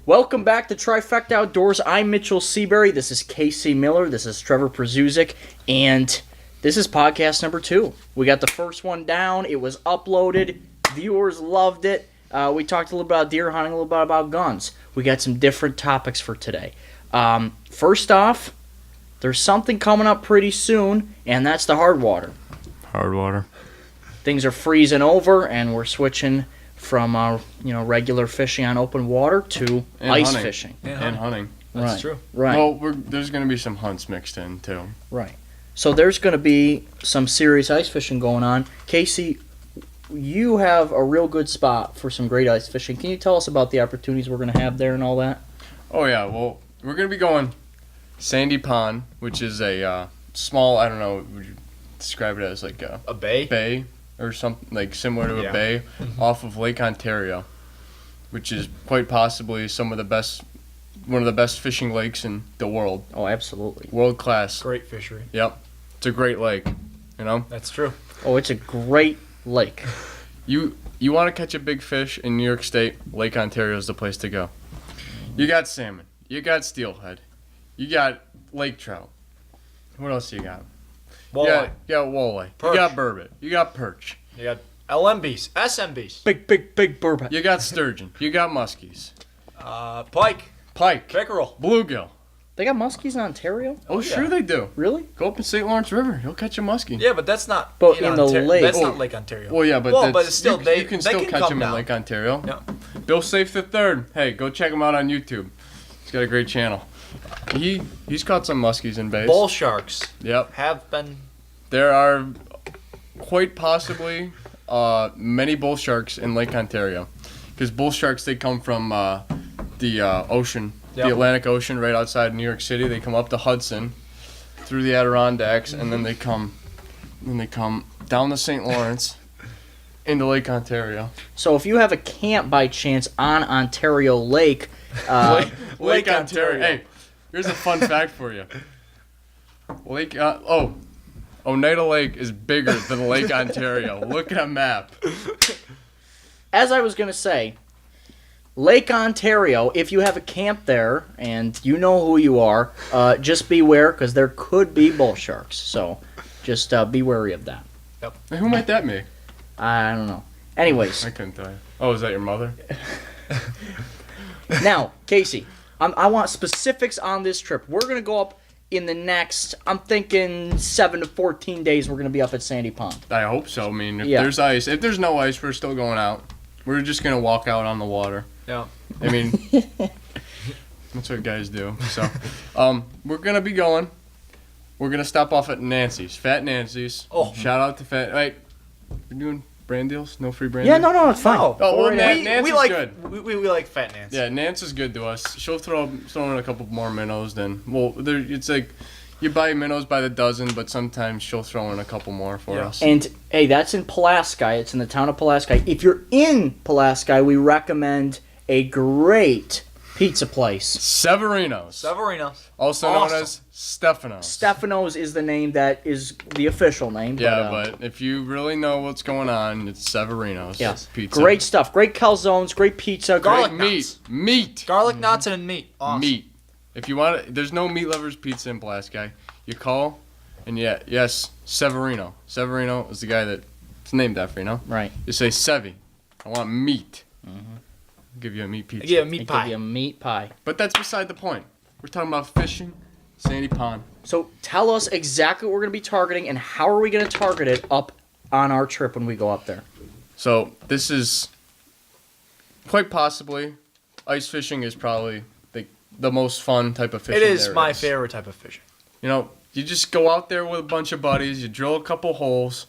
Welcome back to Trifecta Outdoors. I'm Mitchell Seabury. This is Casey Miller. This is Trevor Przuzik. And this is podcast number 2. We got the first one down. It was uploaded. Viewers loved it. We talked a little about deer hunting, a little bit about guns. We got some different topics for today. First off, there's something coming up pretty soon, and that's the hard water. Hard water. Things are freezing over, and we're switching from regular fishing on open water to ice hunting. fishing. And hunting. That's true. Right. Well, there's going to be some hunts mixed in, too. Right. So there's going to be some serious ice fishing going on. Casey, you have a real good spot for some great ice fishing. Can you tell us about the opportunities we're going to have there and all that? Oh, yeah. Well, we're going to be going Sandy Pond, which is a small, I don't know, would you describe it as like A bay? bay or something like similar to a bay off of Lake Ontario, which is quite possibly one of the best fishing lakes in the world. Oh, absolutely. World class. Great fishery. Yep. It's a great lake, you know? That's true. Oh, it's a great lake. You want to catch a big fish in New York State, Lake Ontario is the place to go. You got salmon. You got steelhead. You got lake trout. What else you got? Walleye. You got walleye. Perch. You got burbot. You got perch. You got LMBs, SMBs, Big burbot. You got sturgeon. You got muskies. pike, Pike. pickerel. Bluegill. They got muskies in Ontario? Oh, yeah. sure they do. Really? Go up in St. Lawrence River. You'll catch a muskie. Yeah, but that's not. But in the lake. That's Oh. not Lake Ontario. Well, yeah, but it's still you can still catch come them in down. Lake Ontario. Yeah. Bill Safe the Third. Hey, go check him out on YouTube. He's got a great channel. He's caught some muskies in bays. Bull sharks Yep. have been. There are quite possibly many bull sharks in Lake Ontario, because bull sharks, they come from the ocean, the Atlantic Ocean, right outside New York City. They come up the Hudson, through the Adirondacks, and then they come down the St. Lawrence into Lake Ontario. So if you have a camp by chance on Ontario Lake, Lake Ontario. Hey, here's a fun fact for you. Oneida Lake is bigger than Lake Ontario. Look at a map. as I was going to say, Lake Ontario, if you have a camp there and you know who you are, just beware because there could be bull sharks. So just be wary of that. Hey, who might that be? I don't know. Anyways. I couldn't tell you. Oh, is that your mother? Now, Casey, I want specifics on this trip. We're going to go up in the next, I'm thinking 7 to 14 days, we're going to be up at Sandy Pond. I hope so. I mean, if there's ice, if there's no ice, we're still going out. We're just going to walk out on the water. Yeah. I mean, that's what guys do. So, we're going to be going. We're going to stop off at Nancy's. Fat Nancy's. Oh. Shout out to Fat. Wait, we're doing brand deals? No free brand Yeah, deals? no, it's fine. No. Oh, well, Nancy's Nancy's like, good. We like Fat Nancy. Yeah, Nance is good to us. She'll throw in a couple more minnows than, it's like you buy minnows by the dozen, but sometimes she'll throw in a couple more for us. And, hey, that's in Pulaski. It's in the town of Pulaski. If you're in Pulaski, we recommend a great pizza place. Severinos. Also known as Stefano's. Stefano's is the name that is the official name. Yeah, but if you really know what's going on, it's Severinos. Yes. Pizza. Great stuff. Great calzones, great pizza. Garlic Great nuts. meat. Garlic nuts and meat. Awesome. Meat. If you want it, there's no meat lovers pizza in Pulaski. You call, and yes, Severino. Severino is the guy that's named after, you know? Right. You say, Sevi, I want meat. Mm-hmm. I'll give you a meat pizza. Yeah, meat They pie. give you a meat pie. But that's beside the point. We're talking about fishing, Sandy Pond. So tell us exactly what we're going to be targeting and how are we going to target it up on our trip when we go up there. So this is quite possibly, ice fishing is probably the most fun type of fishing. It is there my is. favorite type of fishing. You know, you just go out there with a bunch of buddies, you drill a couple holes,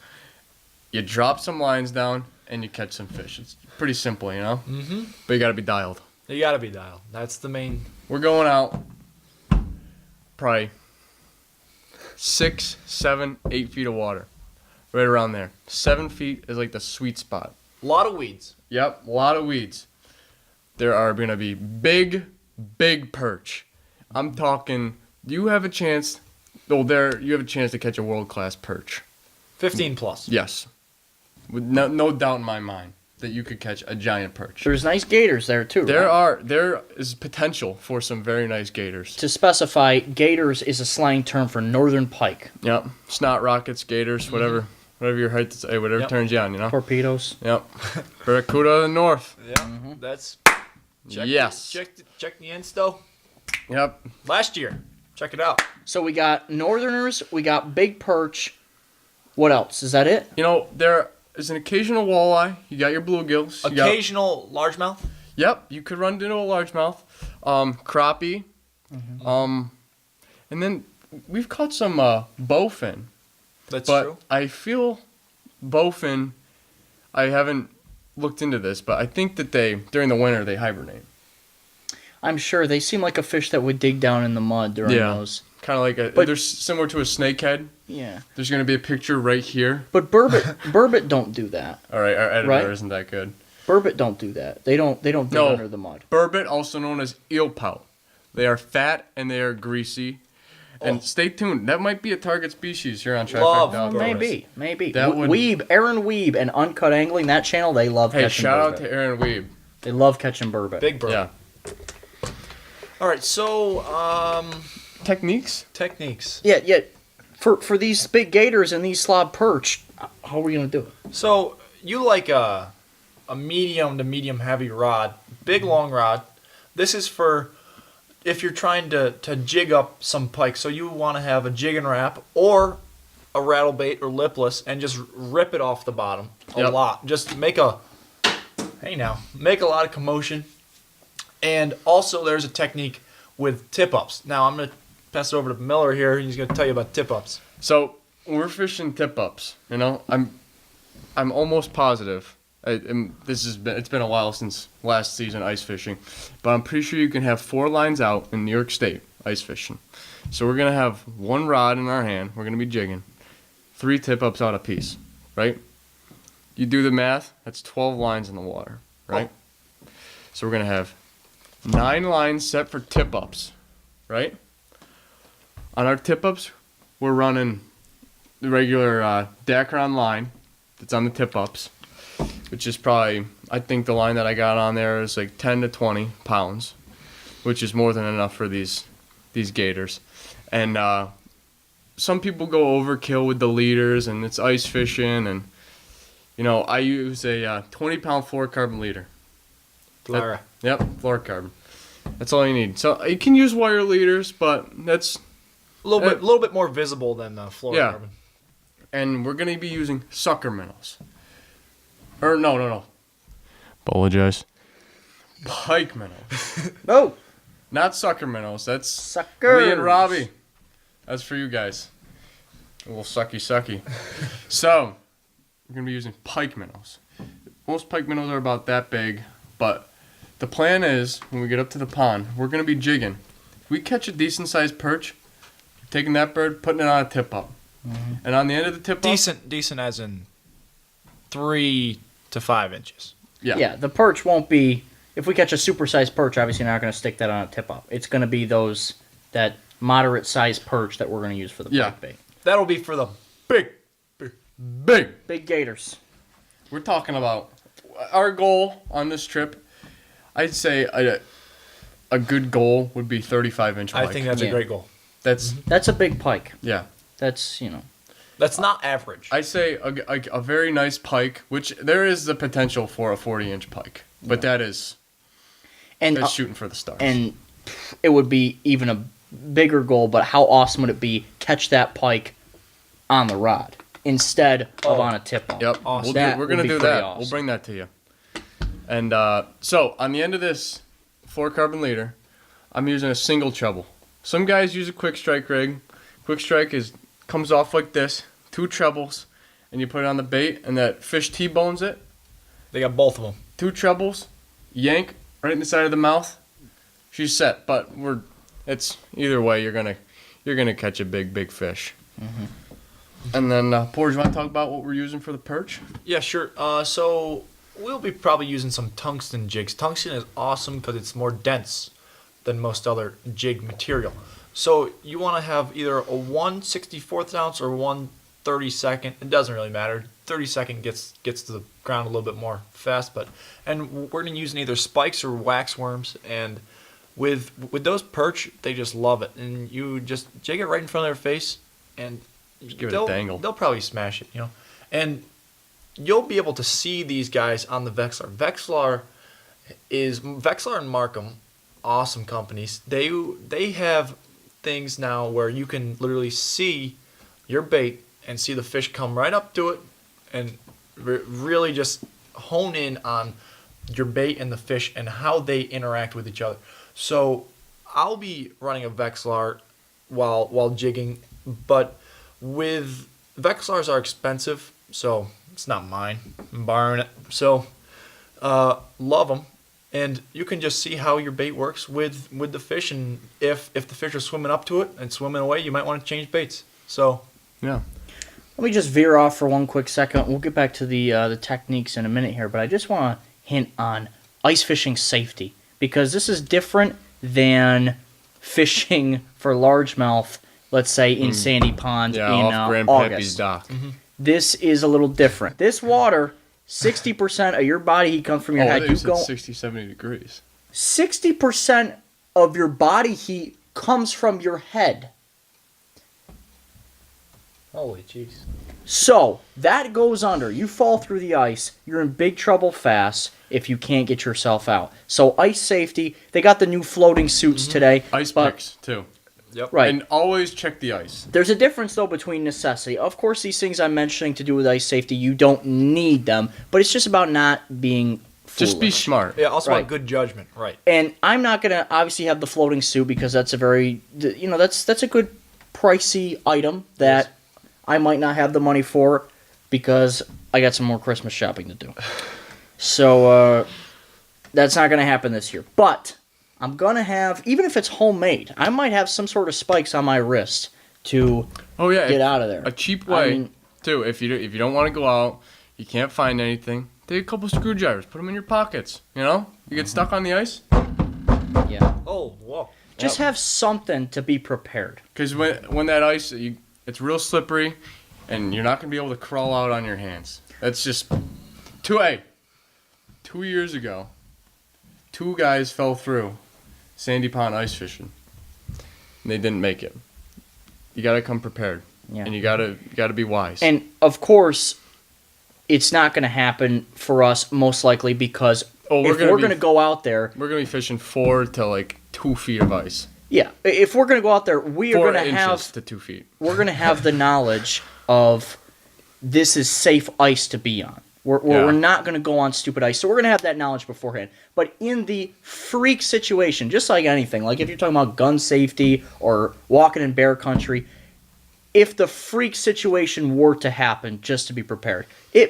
you drop some lines down, and you catch some fish. It's pretty simple, you know? Mm-hmm. But you got to be dialed. You gotta be dialed. That's the main. We're going out probably 6, 7, 8 feet of water. Right around there. 7 feet is like the sweet spot. A lot of weeds. Yep, a lot of weeds. There are going to be big perch. I'm talking, you have a chance to catch a world-class perch. 15 plus. Yes. With no doubt in my mind. that you could catch a giant perch. There's nice gators there too. Right? There is potential for some very nice gators. To specify, gators is a slang term for northern pike. Yep, snot rockets, gators, whatever your height, whatever turns you on, you know. Torpedoes. Yep, barracuda of the north. Yeah, that's. Yes. Check the Insto. Yep. Last year. Check it out. So we got northerners, we got big perch. What else? Is that it? You know, there is an occasional walleye. You got your bluegills. Occasional largemouth. Yep, you could run into a largemouth. Crappie. And then we've caught some bowfin. That's but true. I feel bowfin, I haven't looked into this, but I think that during the winter, they hibernate. I'm sure they seem like a fish that would dig down in the mud during those. Kind of like they're similar to a snakehead. Yeah. There's going to be a picture right here. But burbot don't do that. All right, our editor isn't that good. Burbot don't do that. They don't dig under the mud. Burbot, also known as eel pout. They are fat and they are greasy. And stay tuned. That might be a target species here on Trifecta Outdoors. Maybe. That would... Aaron Weeb and Uncut Angling, that channel, they love catching shout burbot. out to Aaron Weeb. They love catching burbot. Big burbot. Yeah. All right, so Techniques? Yeah. For these big gators and these slob perch, how are we gonna do it? So you like a medium to medium heavy rod, big long rod. This is for if you're trying to jig up some pike. So you want to have a jig and wrap or a rattle bait or lipless and just rip it off the bottom a lot. Just make a lot of commotion. And also there's a technique with tip-ups. Now I'm going to pass it over to Miller here. He's going to tell you about tip-ups. So when we're fishing tip-ups, you know, I'm almost positive. It's been a while since last season ice fishing, but I'm pretty sure you can have 4 lines out in New York State ice fishing. So we're going to have 1 rod in our hand. We're going to be jigging. 3 tip-ups out a piece, right? You do the math. That's 12 lines in the water, right? Oh. So we're going to have 9 lines set for tip-ups, right? On our tip-ups, we're running the regular Dacron line that's on the tip-ups, which is probably, I think the line that I got on there is like 10 to 20 pounds, which is more than enough for these gators. And some people go overkill with the leaders, and it's ice fishing, and, you know, I use a 20-pound fluorocarbon leader. Yep, fluorocarbon. That's all you need. So you can use wire leaders, but that's a little bit more visible than fluorocarbon. Yeah. And we're gonna be using sucker minnows. Or no. Apologize. Pike minnows. No. Not sucker minnows. That's Suckers. Lee and Robbie. That's for you guys. A little sucky. So we're gonna be using pike minnows. Most pike minnows are about that big, but the plan is, when we get up to the pond, we're going to be jigging. If we catch a decent-sized perch, we're taking that bird, putting it on a tip-up. Mm-hmm. And on the end of the tip-up... Decent as in 3 to 5 inches. Yeah, the perch won't be... If we catch a super-sized perch, obviously you're not going to stick that on a tip-up. It's going to be that moderate-sized perch that we're going to use for the pike bait. That'll be for the big gators. We're talking about... Our goal on this trip... I'd say a good goal would be 35-inch pike. I think that's a great goal. That's a big pike. Yeah. That's, That's not average. I'd say a very nice pike, which there is the potential for a 40-inch pike. But that's shooting for the stars. And it would be even a bigger goal, but how awesome would it be catch that pike on the rod instead of on a tip-off? Yep. Awesome. We're going to do that. Awesome. We'll bring that to you. And so, on the end of this fluorocarbon leader, I'm using a single treble. Some guys use a quick strike rig. Quick strike comes off like this, 2 trebles, and you put it on the bait, and that fish T-bones it. They got both of them. 2 trebles, yank right in the side of the mouth. She's set, but it's either way you're gonna catch a big fish. Mm-hmm. And then, Porge, you want to talk about what we're using for the perch? Yeah, sure. So we'll be probably using some tungsten jigs. Tungsten is awesome because it's more dense than most other jig material. So you want to have either a 1/64 ounce or 1/32. It doesn't really matter. 30-second gets to the ground a little bit more fast. And we're gonna use either spikes or wax worms. And with those perch, they just love it. And you just jig it right in front of their face, and Just give it a dangle. They'll probably smash it, And you'll be able to see these guys on the Vexilar. Vexilar and Markham, awesome companies. They have things now where you can literally see your bait and see the fish come right up to it and really just hone in on your bait and the fish and how they interact with each other. So I'll be running a Vexilar while jigging, but Vexilars are expensive, so it's not mine. I'm borrowing it. So love them. And you can just see how your bait works with the fish, and if the fish are swimming up to it and swimming away, you might want to change baits. So Yeah. Let me just veer off for one quick second. We'll get back to the techniques in a minute here, but I just want to hint on ice fishing safety, because this is different than fishing for largemouth, let's say in Sandy Pond Yeah, in off Grandpappy's August. dock. This is a little different. This water, 60% of your body heat comes from your head. It You was go 60, 70 degrees. 60% of your body heat comes from your head. holy jeez. So that goes under. You fall through the ice, you're in big trouble fast if you can't get yourself out. So ice safety, they got the new floating suits today. Ice but- picks, too. Yep. Right. And always check the ice. There's a difference, though, between necessity. Of course, these things I'm mentioning to do with ice safety, you don't need them, but it's just about not being foolish. Just be smart. Yeah, also Right. about good judgment. Right. And I'm not going to obviously have the floating suit because that's a very, that's a good pricey item that I might not have the money for because I got some more Christmas shopping to do. So that's not going to happen this year. But I'm going to have, even if it's homemade, I might have some sort of spikes on my wrist to Oh, yeah. get out of there. A cheap way, I mean- too, if you don't want to go out, you can't find anything, take a couple screwdrivers, put them in your pockets, You get stuck on the ice. Yeah. Oh, whoa. Just have something to be prepared. Because when that ice, it's real slippery, and you're not going to be able to crawl out on your hands. That's just... 2 years ago, 2 guys fell through Sandy Pond ice fishing. And they didn't make it. You got to come prepared. Yeah. And you got to be wise. And of course, it's not going to happen for us most likely because we're if we're going to go out there, We're going to be fishing 4 to 2 feet of ice. yeah, if we're going to go out there, we are 4 going to inches have to 2 feet. we're going to have the knowledge of this is safe ice to be on. We're not going to go on stupid ice, so we're going to have that knowledge beforehand. But in the freak situation, just like anything, like if you're talking about gun safety or walking in bear country, if the freak situation were to happen, just to be prepared,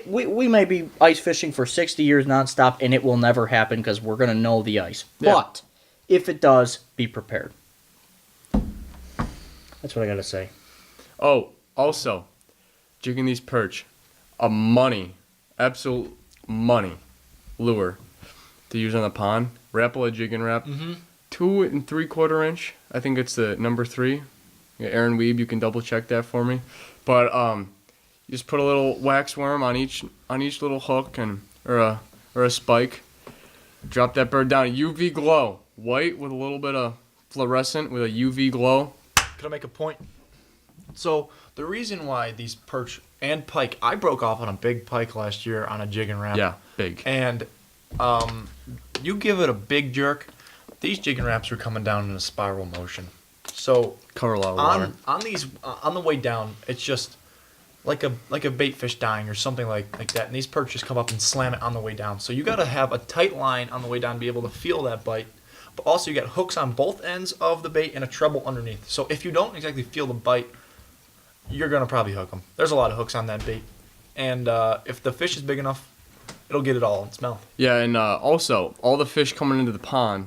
we may be ice fishing for 60 years nonstop, and it will never happen because we're going to know the ice. Yeah. But if it does, be prepared. That's what I got to say. Oh, also, jigging these perch, absolute money lure to use on the pond. Rapala jigging wrap, 2 3/4 inch. I think it's the number 3. Yeah, Aaron Weeb, you can double check that for me. But you just put a little wax worm on each little hook or a spike. Drop that bird down. UV glow, white with a little bit of fluorescent with a UV glow. Could I make a point? So the reason why these perch and pike, I broke off on a big pike last year on a jig and wrap. Yeah, big. And you give it a big jerk, these jig and wraps are coming down in a spiral motion. So Cover a lot of water. on the way down, it's just like a bait fish dying or something like that. And these perch just come up and slam it on the way down. So you got to have a tight line on the way down to be able to feel that bite. But also you got hooks on both ends of the bait and a treble underneath. So if you don't exactly feel the bite, you're gonna probably hook them. There's a lot of hooks on that bait, and if the fish is big enough, it'll get it all in its mouth. Yeah, and also, all the fish coming into the pond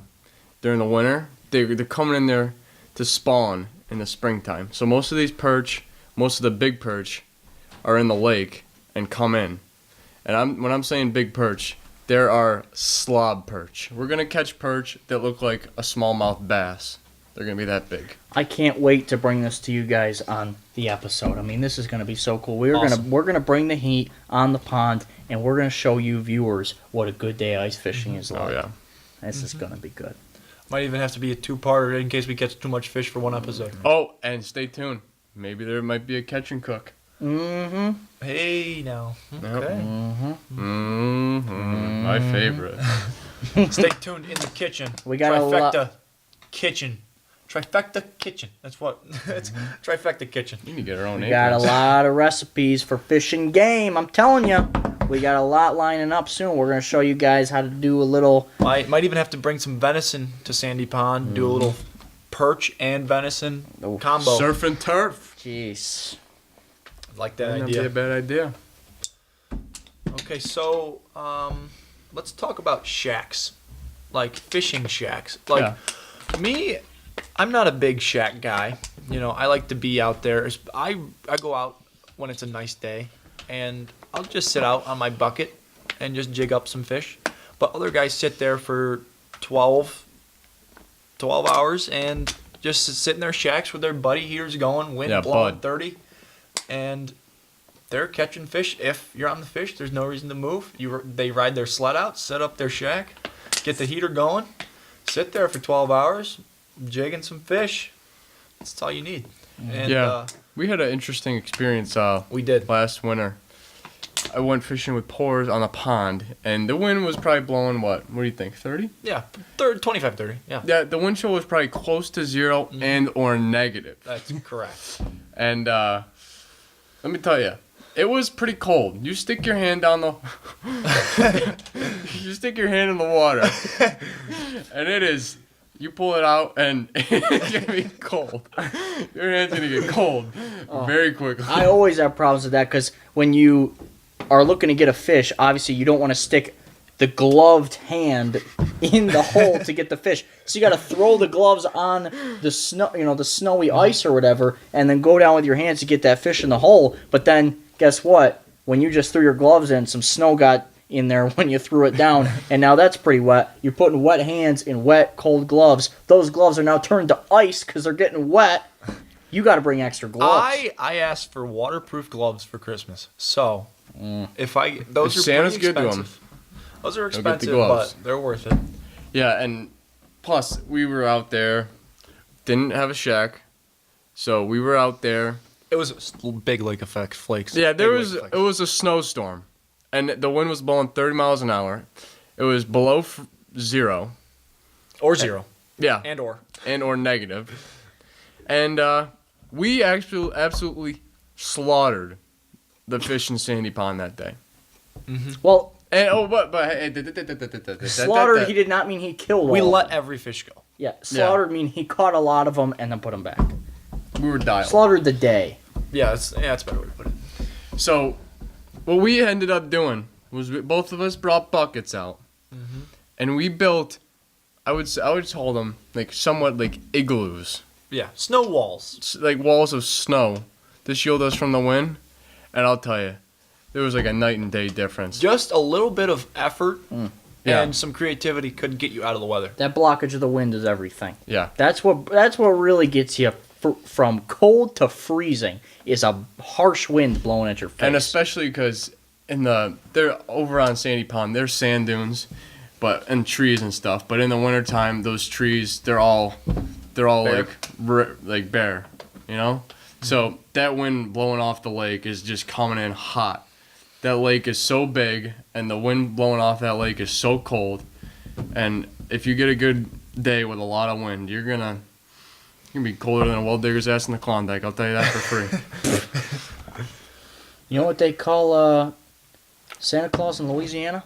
during the winter, they're coming in there to spawn in the springtime. So most of these perch, most of the big perch, are in the lake and come in. And when I'm saying big perch, there are slob perch. We're going to catch perch that look like a smallmouth bass. They're going to be that big. I can't wait to bring this to you guys on the episode. I mean, this is going to be so cool. We're Awesome. gonna bring the heat on the pond, and we're going to show you viewers what a good day ice fishing is like. Oh, yeah. This is going to be good. Might even have to be a 2-parter in case we catch too much fish for one episode. Oh, and stay tuned. Maybe there might be a catch and cook. Mm-hmm. Hey, now. Yep. Okay. Mm-hmm. My favorite. Stay tuned in the kitchen. We got a lot- Trifecta kitchen. Trifecta kitchen. That's what. It's Trifecta kitchen. You need to get our own We name. got a lot of recipes for fish and game. I'm telling you. We got a lot lining up soon. We're going to show you guys how to do a little... Might even have to bring some venison to Sandy Pond. Do a little perch and venison Oh. combo. Surf and turf. Jeez. Like that Wouldn't that be idea. a bad idea? Okay, so let's talk about shacks, like fishing shacks. Like me, I'm not a big shack guy. You know, I like to be out there. I go out when it's a nice day, and I'll just sit out on my bucket and just jig up some fish. But other guys sit there for 12 hours and just sit in their shacks with their buddy heaters going, wind blowing bud. 30, and they're catching fish. If you're on the fish, there's no reason to move. They ride their sled out, set up their shack, get the heater going, sit there for 12 hours, jigging some fish. That's all you need. And We had an interesting experience we did. last winter. I went fishing with pours on a pond, and the wind was probably blowing, what do you think, 30? Yeah, 25, 30. Yeah, Yeah, the wind chill was probably close to 0 and or negative. that's correct. And let me tell you, it was pretty cold. You stick your hand down the you stick your hand in the water, and it is. You pull it out, and it's gonna be cold. Your hand's gonna get cold very quickly. I always have problems with that because when you are looking to get a fish, obviously you don't want to stick the gloved hand in the hole to get the fish. So you got to throw the gloves on the snow, the snowy ice or whatever, and then go down with your hands to get that fish in the hole. But then guess what? When you just threw your gloves in, some snow got in there when you threw it down, and now that's pretty wet. You're putting wet hands in wet, cold gloves. Those gloves are now turned to ice because they're getting wet. You got to bring extra gloves. I asked for waterproof gloves for Christmas. So if those are Santa's pretty good to 'em. expensive. Those are They'll get the expensive, gloves. but they're worth it. Yeah, and plus we were out there, didn't have a shack, so we were out there. It was big lake effect flakes. Yeah, Big lake it flakes. was a snowstorm, and the wind was blowing 30 miles an hour. It was below 0. Or 0. Yeah, And or negative. And we actually absolutely slaughtered the fish in Sandy Pond that day. Well, And slaughtered, he did not mean he killed all we of let them. every fish go. Yeah, slaughtered mean he caught a lot of them and then put them back. we were dialed. Slaughtered the day. Yeah, that's a better way to put it. So, what we ended up doing was both of us brought buckets out, and we built. I would call them like somewhat like igloos, Yeah, snow walls. like walls of snow to shield us from the wind. And I'll tell you, there was like a night and day difference. Just a little bit of effort Yeah. and some creativity could get you out of the weather. That blockage of the wind is everything. Yeah. That's what really gets you from cold to freezing is a harsh wind blowing at your face. And especially because they're over on Sandy Pond, there's sand dunes, and trees and stuff. But in the wintertime, those trees they're all Bare. like bare, you know. So that wind blowing off the lake is just coming in hot. That lake is so big, and the wind blowing off that lake is so cold. And if you get a good day with a lot of wind, you're gonna be colder than a well digger's ass in the Klondike. I'll tell you that for free. You know what they call Santa Claus in Louisiana?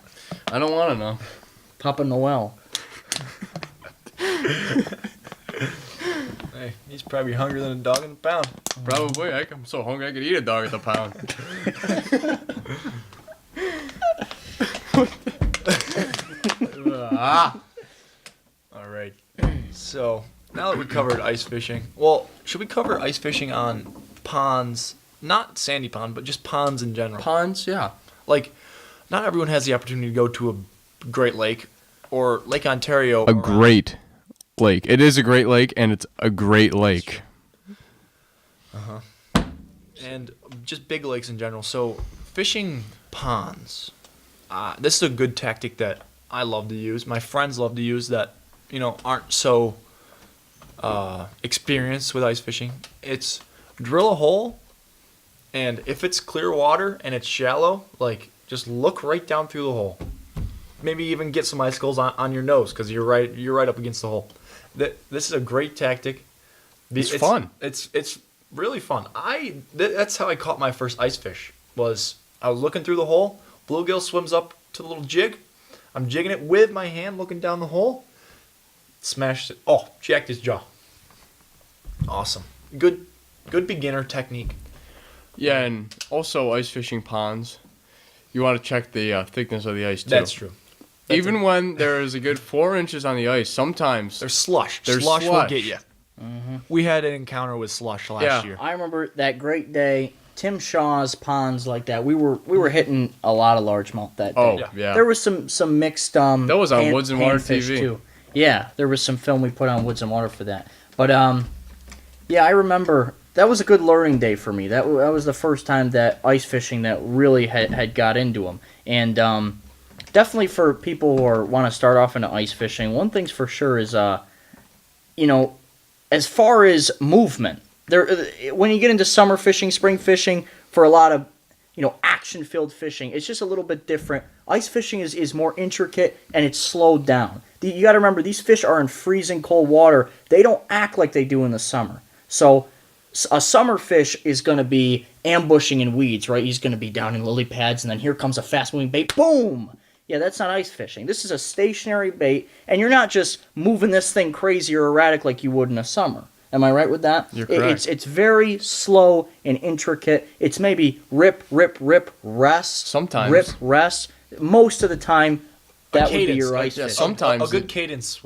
I don't want to know. Papa Noel. Hey, he's probably hungrier than a dog in the pound. Probably. I'm so hungry I could eat a dog at the pound. All right. So now that we covered ice fishing, well, should we cover ice fishing on ponds? Not Sandy Pond, but just ponds in general. Ponds, yeah. Like, not everyone has the opportunity to go to a Great Lake or Lake Ontario. great lake. It is a great lake, and it's a great lake. And just big lakes in general. So fishing ponds, this is a good tactic that I love to use. My friends love to use that, aren't so experienced with ice fishing. It's drill a hole, and if it's clear water and it's shallow, like just look right down through the hole. Maybe even get some icicles on your nose because you're right up against the hole. This is a great tactic. It's fun. It's really fun. That's how I caught my first ice fish. I was looking through the hole. Bluegill swims up to the little jig. I'm jigging it with my hand, looking down the hole. Smashed it. Oh, jacked his jaw. Awesome. Good beginner technique. Yeah, and also ice fishing ponds, you want to check the thickness of the ice too. That's true. Even when there is a good 4 inches on the ice, sometimes There's slush. There's slush will slush. get you. Mm-hmm. We had an encounter with slush last year. I remember that great day. Tim Shaw's ponds like that. We were hitting a lot of largemouth that day. Oh, Yeah. yeah. There was some mixed That was on pan- Woods and Water panfish, TV. too. Yeah, there was some film we put on Woods and Water for that. But yeah, I remember that was a good learning day for me. That was the first time that ice fishing that really had got into them. And definitely for people who want to start off into ice fishing, one thing's for sure is as far as movement, when you get into summer fishing, spring fishing, for a lot of action-filled fishing, it's just a little bit different. Ice fishing is more intricate and it's slowed down. You got to remember, these fish are in freezing cold water. They don't act like they do in the summer. So a summer fish is going to be ambushing in weeds, right? He's going to be down in lily pads, and then here comes a fast-moving bait. Boom! Yeah, that's not ice fishing. This is a stationary bait, and you're not just moving this thing crazy or erratic like you would in the summer. Am I right with that? You're correct. It's very slow and intricate. It's maybe rip, rest. Sometimes. Rip, rest. Most of the time, that would be cadence, your like, ice yeah, fish. sometimes a good cadence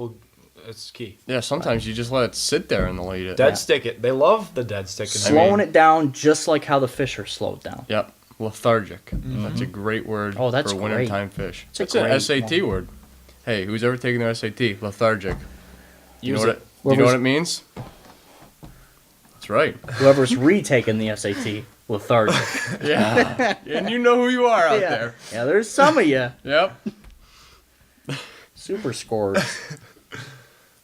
it's key. Yeah, sometimes you just let it sit there and let it. Dead stick it. They love the dead stick. Slowing it down just like how the fish are slowed down. Yep, lethargic. That's a great word Oh, that's for a great. wintertime fish. It's a It's an great SAT word. Hey, who's ever taken their SAT? Lethargic. You know Use what it. do you know what it means? That's right. Whoever's retaken the SAT, lethargic. Yeah. And you know who you are out yeah. there. Yeah, there's some of you. Yep. Super scores.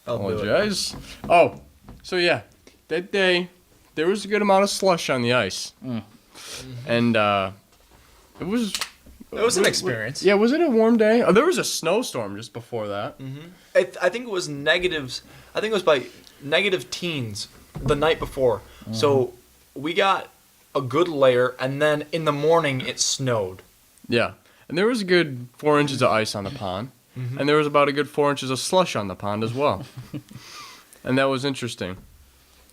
I'll do it. Apologize. Oh, so yeah, that day there was a good amount of slush on the ice, and it was. It was an experience. Yeah, was it a warm day? Oh, there was a snowstorm just before that. I think it was negatives. I think it was by negative teens the night before. So we got a good layer, and then in the morning it snowed. Yeah, and there was a good 4 inches of ice on the pond, and there was about a good 4 inches of slush on the pond as well, and that was interesting.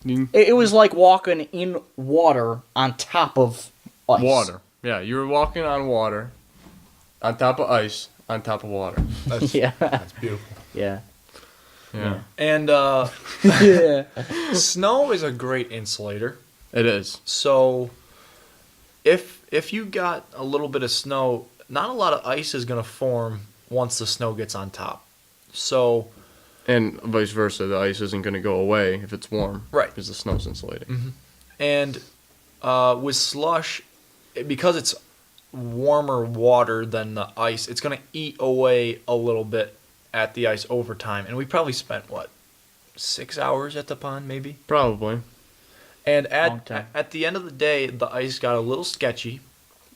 It was like walking in water on top of ice. Water. Yeah, you were walking on water, on top of ice, on top of water. Yeah. That's beautiful. Yeah. Yeah, And Yeah. snow is a great insulator. it is. So if you got a little bit of snow, not a lot of ice is going to form once the snow gets on top. So And vice versa, the ice isn't going to go away if it's warm. Right. Because the snow's insulating. and with slush, because it's warmer water than the ice, it's going to eat away a little bit at the ice over time. And we probably spent 6 hours at the pond maybe. Probably. And Long time. at the end of the day, the ice got a little sketchy.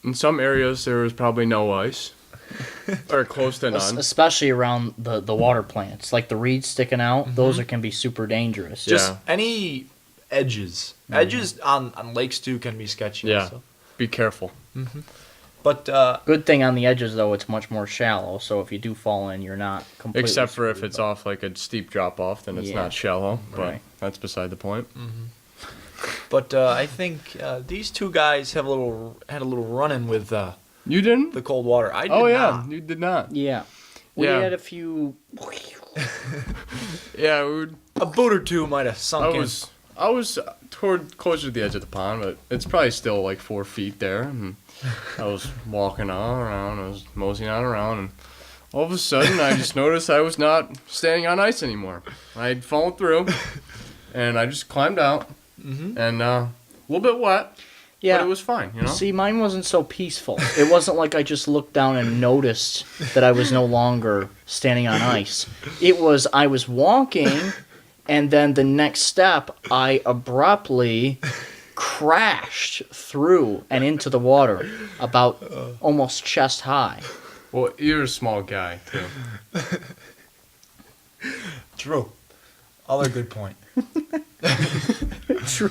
In some areas, there was probably no ice. Or close to none. Especially around the water plants. Like the reeds sticking out, those can be super dangerous. Just Yeah. any edges. Edges on lakes too can be sketchy. Yeah. Also. Be careful. But Good thing on the edges, though, it's much more shallow, so if you do fall in, you're not completely Except for if screwed, it's but- off like a steep drop off, then it's Yeah. not shallow. But Right. that's beside the point. But I think these two guys had a little run-in with You didn't? the cold water. I did Oh, yeah. not. You did not. Yeah. We Yeah. had a few... Yeah, we would. A boot or two might have sunk in. I was toward closer to the edge of the pond, but it's probably still like 4 feet there. And I was walking all around. I was moseying out around, and all of a sudden, I just noticed I was not standing on ice anymore. I had fallen through, and I just climbed out, and a little bit wet, Yeah. but it was fine, you know? See, mine wasn't so peaceful. It wasn't like I just looked down and noticed that I was no longer standing on ice. It was I was walking, and then the next step, I abruptly crashed through and into the water about almost chest high. Well, you're a small guy, too. True. Other good point. True.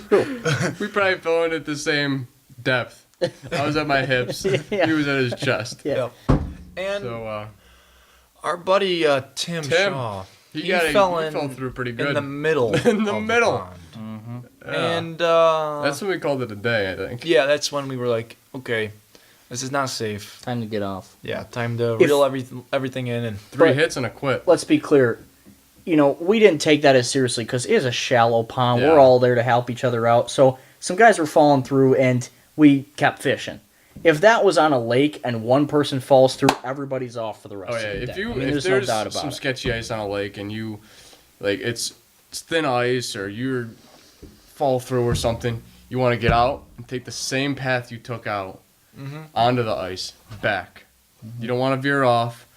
We probably fell in at the same depth. I was at my hips. Yeah. He was at his chest. Yeah. Yep. And So, our buddy Tim Shaw, he fell through pretty good. in the middle. In the of middle. pond. Yeah. And That's when we called it a day, I think. yeah, that's when we were like, okay, this is not safe. Time to get off. Yeah, time to If- reel everything in and 3 But- hits and a quit. Let's be clear. You know, we didn't take that as seriously because it is a shallow pond. Yeah. We're all there to help each other out. So some guys were falling through, and we kept fishing. If that was on a lake and one person falls through, everybody's off for the rest Oh of yeah, the day. if you I mean, if there's no there's doubt about some it. sketchy ice on a lake and you like it's thin ice or you fall through or something, you want to get out and take the same path you took out onto the ice back. You don't want to veer off.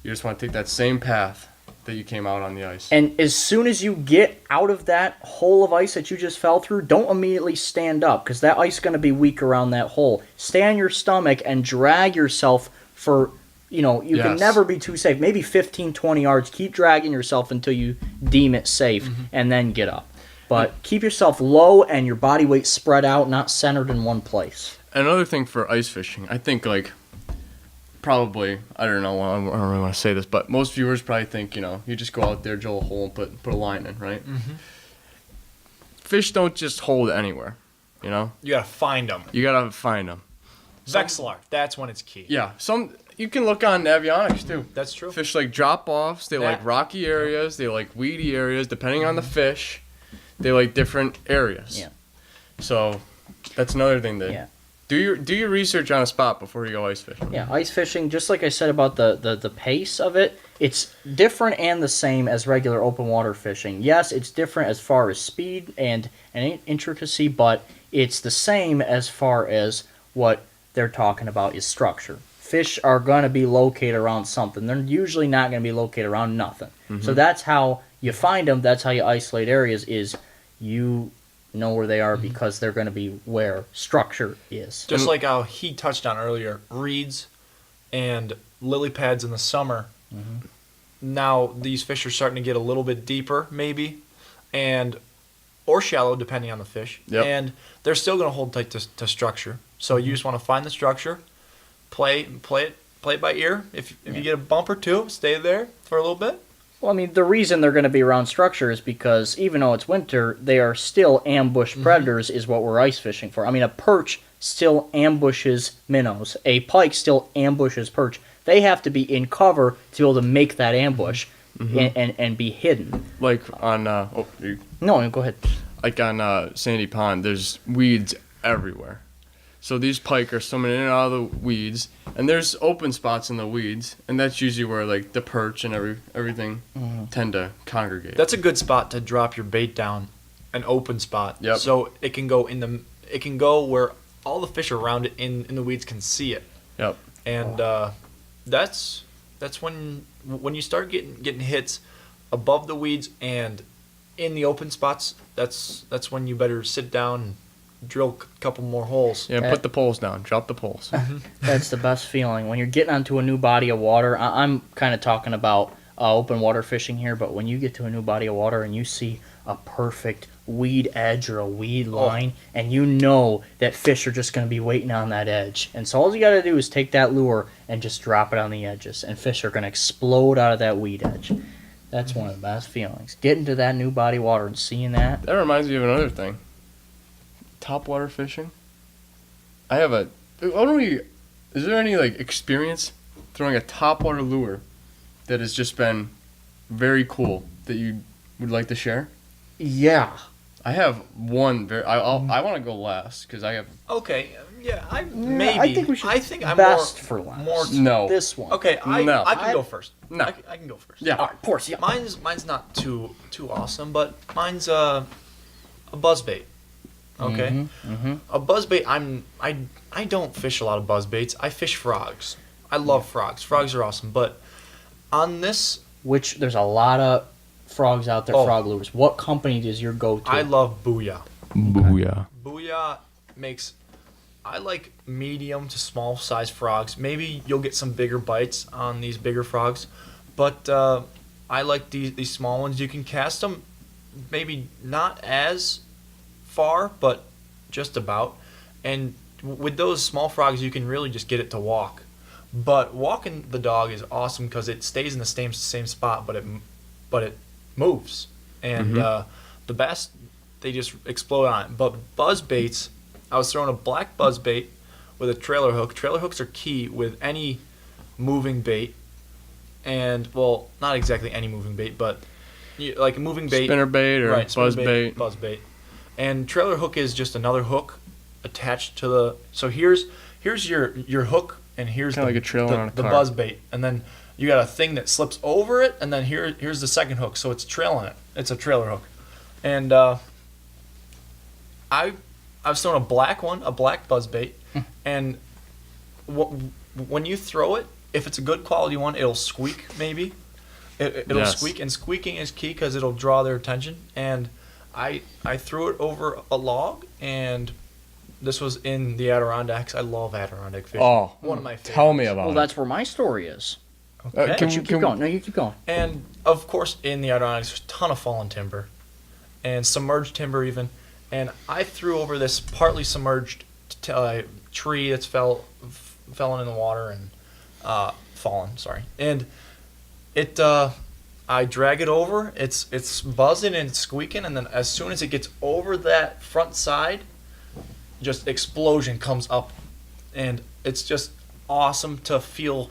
You just want to take that same path that you came out on the ice. And as soon as you get out of that hole of ice that you just fell through, don't immediately stand up because that ice is going to be weak around that hole. Stay on your stomach and drag yourself for, you can Yes. never be too safe. Maybe 15, 20 yards. Keep dragging yourself until you deem it safe and then get up. But keep yourself low and your body weight spread out, not centered in one place. Another thing for ice fishing, I think probably, I don't know, I don't really want to say this, but most viewers probably think, you just go out there, drill a hole, and put a line in, right? Fish don't just hold anywhere, you gotta find them. You gotta find them. Vexilar, that's when it's key. Yeah, you can look on avionics too. That's true. Fish like drop-offs, they like That- rocky areas, they like weedy areas, depending on the fish, they like different areas. Yeah. So, that's another thing that... Yeah. Do your research on a spot before you go ice fishing. Yeah, ice fishing, just like I said about the pace of it, it's different and the same as regular open water fishing. Yes, it's different as far as speed and intricacy, but it's the same as far as what they're talking about is structure. Fish are going to be located around something. They're usually not going to be located around nothing. So that's how you find them. That's how you isolate areas is you know where they are because they're going to be where structure is. Just like how he touched on earlier, reeds and lily pads in the summer. Now these fish are starting to get a little bit deeper, maybe, or shallow, depending on the fish. Yep. And they're still going to hold tight to structure. So you just want to find the structure, play it by ear. If you get a bump or two, stay there for a little bit. Well, I mean, the reason they're going to be around structure is because even though it's winter, they are still ambush predators is what we're ice fishing for. I mean, a perch still ambushes minnows. A pike still ambushes perch. They have to be in cover to be able to make that ambush and be hidden. Like on... No, go ahead. Like on Sandy Pond, there's weeds everywhere. So these pike are swimming in and out of the weeds, and there's open spots in the weeds, and that's usually where like the perch and everything tend to congregate. That's a good spot to drop your bait down, an open spot. Yep. So it can go where all the fish around it in the weeds can see it. Yep. And that's when you start getting hits above the weeds and in the open spots. That's when you better sit down and drill a couple more holes. Yeah, put the poles down. Drop the poles. That's the best feeling. When you're getting onto a new body of water, I'm kind of talking about open water fishing here, but when you get to a new body of water and you see a perfect weed edge or a weed line, and you know that fish are just going to be waiting on that edge. And so all you got to do is take that lure and just drop it on the edges, and fish are going to explode out of that weed edge. That's one of the best feelings. Getting to that new body of water and seeing that. That reminds me of another thing. Topwater fishing. Is there any like experience throwing a topwater lure that has just been very cool that you would like to share? Yeah. I have one I want to go last because I have. Okay, Yeah, maybe. I think we should. I think I'm best for last. more. No. This one. Okay, No. I can go first. No. I can go first. Yeah. All right, Porce. Yeah. Mine's not too awesome, but mine's a buzzbait. Okay. A buzzbait. I don't fish a lot of buzzbaits. I fish frogs. I love frogs. Frogs are awesome, but on this, Which there's a lot of frogs out there, Oh. frog lures. What company does your go-to? I love Booyah. Booyah. Booyah makes. I like medium to small size frogs. Maybe you'll get some bigger bites on these bigger frogs, but I like these small ones. You can cast them, maybe not as far, but just about. And with those small frogs, you can really just get it to walk. But walking the dog is awesome because it stays in the same spot, but it moves. And the bass, they just explode on it. But buzz baits, I was throwing a black buzz bait with a trailer hook. Trailer hooks are key with any moving bait. And, well, not exactly any moving bait, but like a moving bait. Spinner bait or Right, buzz spinner bait. Buzz bait. And trailer hook is just another hook attached to the. So here's your hook, and here's Kinda like a trailer on a the car. buzz bait, and then you got a thing that slips over it, and then here's the second hook, so it's trailing it. It's a trailer hook, and I was throwing a black buzz bait, and when you throw it, if it's a good quality one, it'll squeak maybe. It'll Yes. squeak, and squeaking is key because it'll draw their attention. And I threw it over a log, and this was in the Adirondacks. I love Adirondack fishing. Oh, One of my favorites. tell me about Well, it. that's where my story is. Okay. can You keep going. No, you keep going. And of course, in the Adirondacks, there's a ton of fallen timber, and submerged timber even. And I threw over this partly submerged tree that's fallen in the water and fallen. Sorry, and it. I drag it over. It's buzzing and squeaking, and then as soon as it gets over that front side, just explosion comes up, and it's just awesome to feel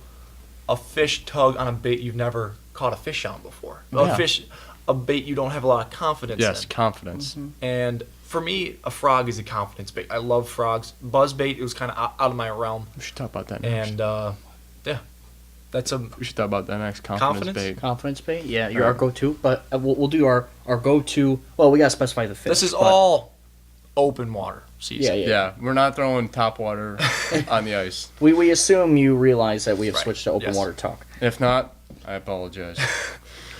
a fish tug on a bait you've never caught a fish on before. Yeah. A bait you don't have a lot of confidence Yes, in. confidence. And for me, a frog is a confidence bait. I love frogs. Buzz bait, it was kind of out of my realm. We should talk about that next. And yeah, that's a We should talk about that next. Confidence Confidence? bait. Confidence bait. Yeah, you're our go-to. But we'll do our go-to. Well, we gotta specify the fish. This is but- all open water season. Yeah. Yeah, we're not throwing top water on the ice. We assume you realize that we have Right. switched to open Yes. water talk. If not, I apologize.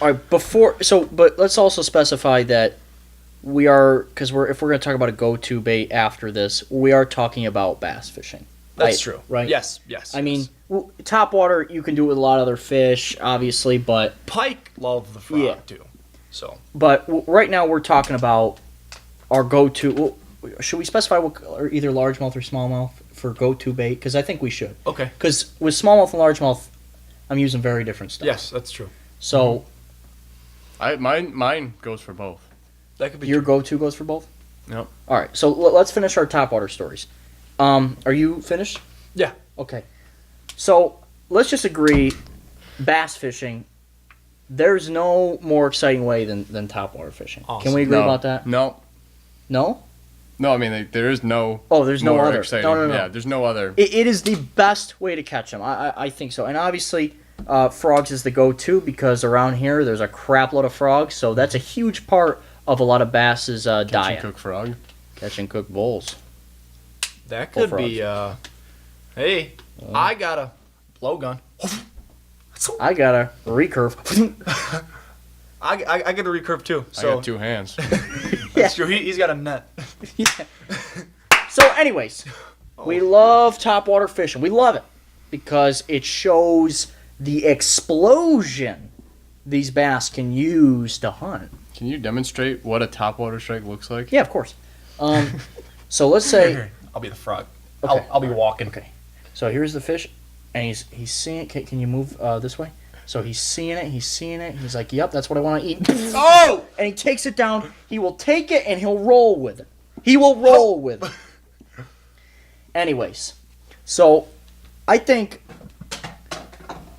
All right, but let's also specify that we are, because if we're going to talk about a go-to bait after this, we are talking about bass fishing. That's Right, true. right? Yes. I mean, top water you can do it with a lot of other fish, obviously, but pike love the frog Yeah. too. So right now we're talking about our go-to. Well, should we specify or either largemouth or smallmouth for go-to bait? Because I think we should. okay. Because with smallmouth and largemouth, I'm using very different stuff. Yes, that's true. So Mine goes for both. That could be your true. go-to goes for both. Yep. All right, so let's finish our top water stories. Are you finished? Yeah. Okay. So let's just agree, bass fishing. There's no more exciting way than top water fishing. Awesome. Can we agree No. about that? No. No. No, I mean there is no. Oh, there's no more other. exciting. No. Yeah, there's no other. It is the best way to catch them. I think so. And obviously, frogs is the go-to because around here there's a crap load of frogs. So that's a huge part of a lot of bass's Catch diet. and cook frog. Catch and cook bulls. That Full could be. Hey, I got a blowgun. I got a recurve. I get a recurve too. I So got two hands. that's true. He's got a net. Yeah. So, anyways, we love topwater fishing. We love it because it shows the explosion these bass can use to hunt. Can you demonstrate what a topwater strike looks like? Yeah, of course. So let's say, I'll be the frog. Okay. I'll be walking. okay. So here's the fish, and he's seeing it. Can you move this way? So he's seeing it. He's like, "Yep, that's what I want to eat." Oh! And he takes it down. He will take it and he'll roll with it. He will roll with it. Anyways, so I think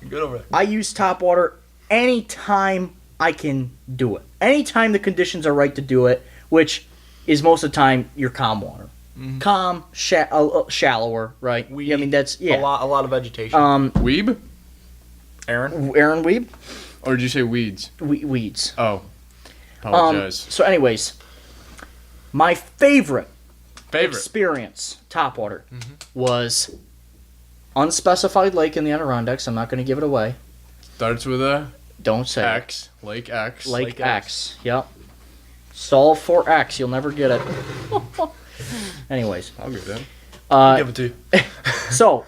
Good over there. I use topwater anytime I can do it. Anytime the conditions are right to do it, which is most of the time your calm water. calm, shallower, right? Weed. Yeah, I mean that's A lot of vegetation. Weeb? Aaron? Aaron Weeb, Or did you say weeds? weeds. Oh. Apologize. So, anyways, my favorite Favorite. experience topwater was unspecified lake in the Adirondacks. I'm not going to give it away. Starts with a Don't say it. X. Lake X. Lake X. Yep. Solve for X. You'll never get it. Anyways, I'll give that. Give it to you. so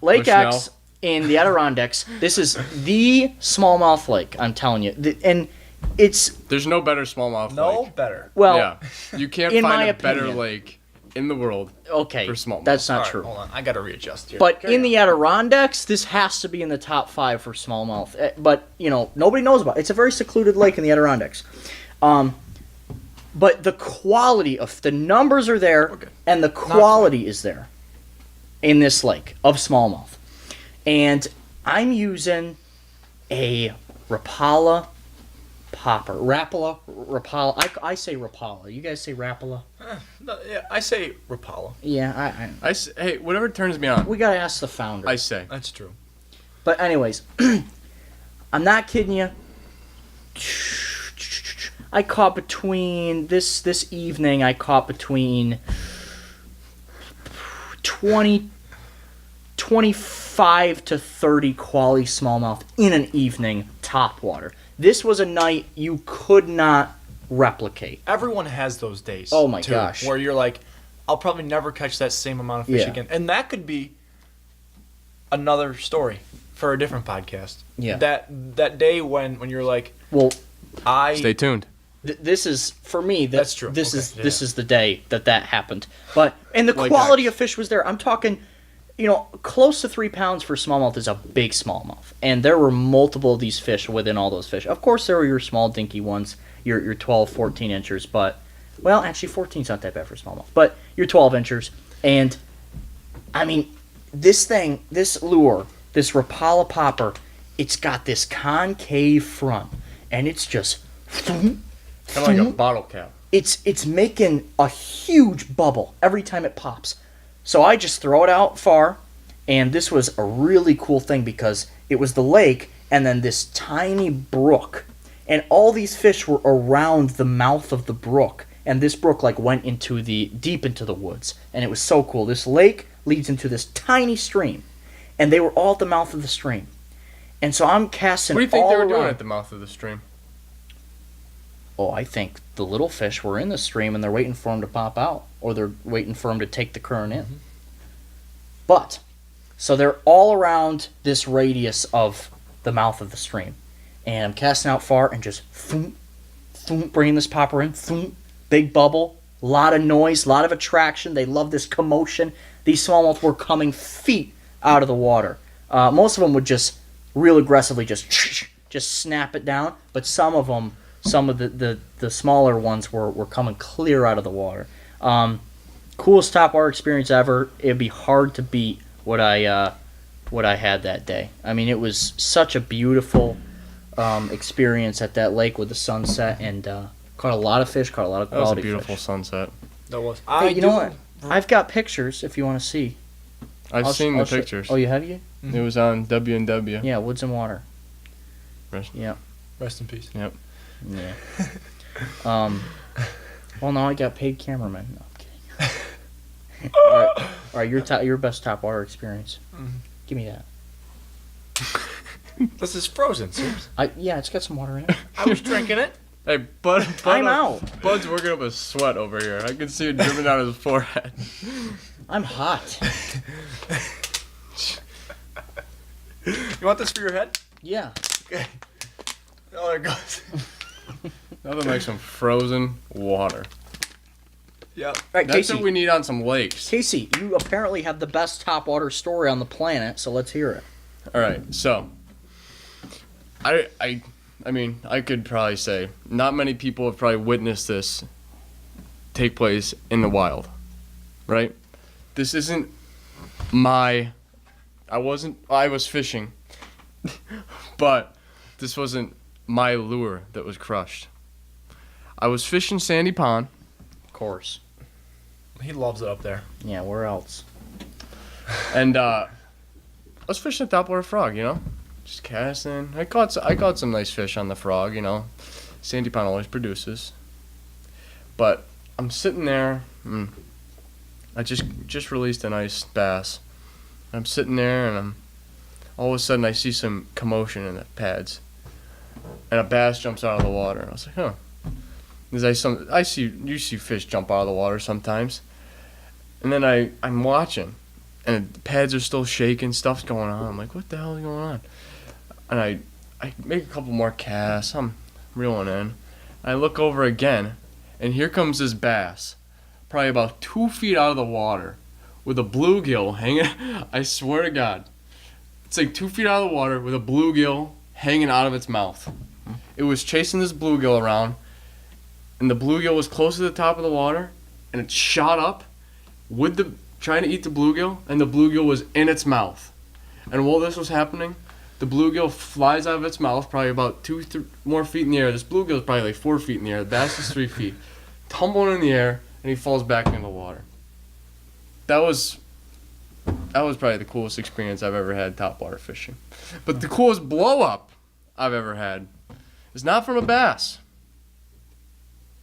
Lake Bushnell. X in the Adirondacks. This is the smallmouth lake. I'm telling you, and it's There's no better smallmouth No lake. better. well. Yeah. You can't in my find a better opinion. lake in the world. Okay, For smallmouth. that's not All right, true. hold on. I got to readjust here. But Carry in on. the Adirondacks, this has to be in the top 5 for smallmouth. But nobody knows about it. It's a very secluded lake in the Adirondacks. But the quality of the numbers are there, Okay. and the quality is there in this lake of smallmouth. And I'm using a Rapala popper. Rapala. I say Rapala. You guys say Rapala? No, yeah, I say Rapala. Yeah, Hey, whatever turns me on, we gotta ask the founder. I say. That's true. But anyways, I'm not kidding you. I caught between this evening. I caught between 25 to 30 quality smallmouth in an evening topwater. This was a night you could not replicate. Everyone has those days. Oh my too, gosh. Where you're like, I'll probably never catch that same amount of fish Yeah. again. And that could be another story for a different podcast. Yeah. That day when you're like, Well, Stay tuned. this is for me. That's true. This Okay, this is the day that happened. But and the Like quality X. of fish was there. I'm talking, close to 3 pounds for smallmouth is a big smallmouth, and there were multiple of these fish within all those fish. Of course, there were your small dinky ones, your 12, 14 inchers, but well, actually 14's not that bad for smallmouth, but your 12 inchers, and I mean, this lure, this Rapala popper, it's got this concave front, and it's just. Kind of like a bottle cap. It's making a huge bubble every time it pops. So I just throw it out far, and this was a really cool thing because it was the lake and then this tiny brook, and all these fish were around the mouth of the brook, and this brook went into deep into the woods, and it was so cool. This lake leads into this tiny stream, and they were all at the mouth of the stream, and so I'm casting. What do you think all they were doing around. at the mouth of the stream? Oh, I think the little fish were in the stream and they're waiting for them to pop out, or they're waiting for them to take the current in. But, so they're all around this radius of the mouth of the stream. And I'm casting out far and just thump, thump, bringing this popper in, thump, big bubble, a lot of noise, a lot of attraction. They love this commotion. These smallmouth were coming feet out of the water. Most of them would just real aggressively just snap it down, but some of the smaller ones were coming clear out of the water. Coolest topwater experience ever. It'd be hard to beat what I had that day. I mean, it was such a beautiful experience at that lake with the sunset, and caught a lot of fish, caught a lot of That was a quality beautiful fish. sunset. that was. Hey, you know what? I've got pictures if you want to see. I've seen I'll the pictures. Oh, you have you? It was on W&W. Yeah, Woods and Water. Rest- Yeah. Rest in peace. Yep. Yeah. Well, now I got paid cameramen. No, I'm kidding. All right. Your best topwater experience. Give me that. This is frozen, Sims. Yeah, it's got some water in it. I was drinking it. Hey, Bud. I'm out. Bud's working up a sweat over here. I can see it dripping down his forehead. I'm hot. You want this for your head? Yeah. Okay. Oh, there it goes. Nothing like some frozen water. Yep. All right, That's Casey. what we need on some lakes. Casey, you apparently have the best topwater story on the planet, so let's hear it. All right, so I mean, I could probably say not many people have probably witnessed this take place in the wild, right? This isn't I was fishing, but this wasn't my lure that was crushed. I was fishing Sandy Pond, Of course. He loves it up there. Yeah, where else? And I was fishing a topwater frog, just casting. I caught some nice fish on the frog, Sandy Pond always produces. But I'm sitting there. I just released a nice bass. I'm sitting there, and all of a sudden I see some commotion in the pads, and a bass jumps out of the water. I was like, huh. You see fish jump out of the water sometimes, and then I'm watching, and the pads are still shaking, stuff's going on. I'm like, what the hell is going on? And I make a couple more casts. I'm reeling in. I look over again, and here comes this bass, probably about 2 feet out of the water, with a bluegill hanging. I swear to God, it's like 2 feet out of the water with a bluegill hanging out of its mouth. It was chasing this bluegill around, and the bluegill was close to the top of the water, and it shot up trying to eat the bluegill, and the bluegill was in its mouth. And while this was happening, the bluegill flies out of its mouth, probably about 2 more feet in the air. This bluegill is probably like 4 feet in the air. The bass is 3 feet, tumbling in the air, and he falls back in the water. That was probably the coolest experience I've ever had topwater fishing. But the coolest blow up I've ever had is not from a bass.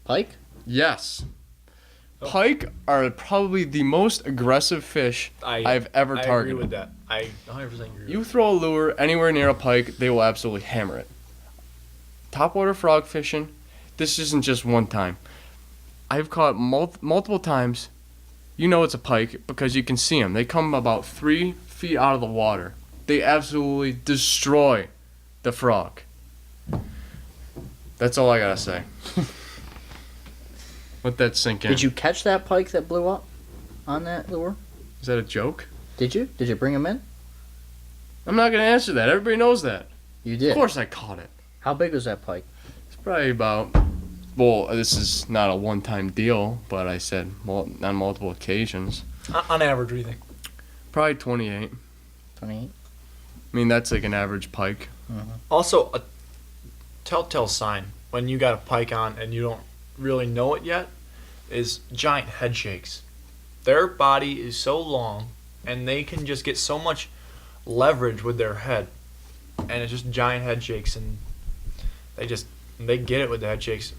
Pike? Yes. Pike are probably the most aggressive fish I've ever targeted. I agree with that. I 100% agree with You throw a lure anywhere near a pike, they will absolutely hammer it. Topwater frog fishing, this isn't just one time. I've caught multiple times. You know it's a pike because you can see them. They come about 3 feet out of the water. They absolutely destroy the frog. That's all I gotta say. Let that sink in. Did you catch that pike that blew up on that lure? Is that a joke? Did you? Did you bring him in? I'm not gonna answer that. Everybody knows that. You did. Of course I caught it. How big was that pike? It's probably about. Well, this is not a one-time deal, but I said on multiple occasions. On average, what do you think? Probably 28. 28. I mean, that's like an average pike. Also, a telltale sign when you got a pike on and you don't really know it yet is giant head shakes. Their body is so long, and they can just get so much leverage with their head, and it's just giant head shakes, and they get it with the head shakes.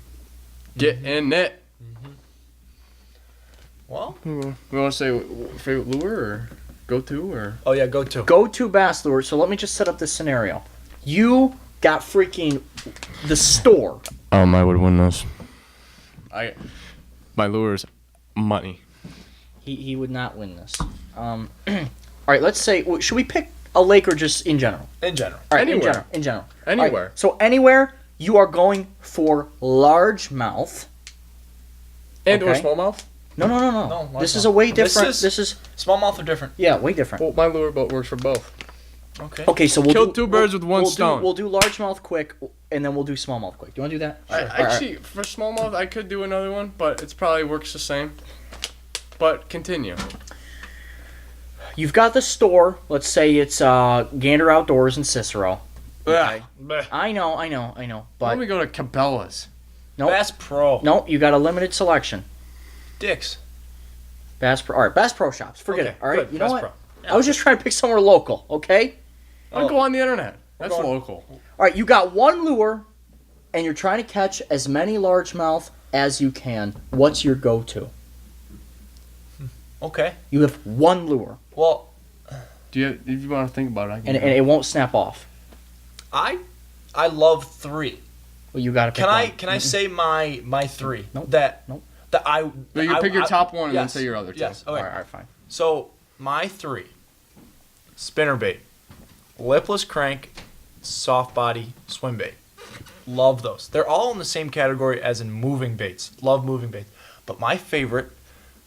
Get in it. Well, We want to say favorite lure or go-to or? oh yeah, go to. Go-to bass lure. So let me just set up this scenario. You got freaking the store. I would win this. My lure's money. He would not win this. All right, let's say, should we pick a lake or just in general? In general. All right, Anywhere. In general. Anywhere. All right, so anywhere you are going for largemouth. And or Okay. smallmouth? No. No, This is a way different. This This is Smallmouth are different. yeah, way different. Well, my lure boat works for both. Okay. Okay, so we'll Kill do, two birds with one we'll stone. We'll do largemouth quick, and then we'll do smallmouth quick. Do you want to do that? Actually, for smallmouth, I could do another one, but it's probably works the same. But continue. You've got the store. Let's say it's Gander Outdoors in Cicero. Okay. I know. Why don't But we go to Cabela's? nope. Bass Pro. No, you got a limited selection. Dicks. Bass Pro. All right, Bass Pro Shops. Forget Okay, it. All right, good. you know Bass what? Pro. Yeah. I was just trying to pick somewhere local. Okay. I'll go on the internet. That's going- local. All right, you got one lure, and you're trying to catch as many largemouth as you can. What's your go-to? Okay. You have one lure, Well, If you want to think about it, I can. and it won't snap off. I love three. Well, you got to pick Can one. I say my three? Nope. That Nope. that I. But you I- can pick your I- top one and then yes, say your other two. Yes. Okay. All right, fine. So my three: spinnerbait, lipless crank, soft body swim bait. Love those. They're all in the same category as in moving baits. Love moving baits. But my favorite,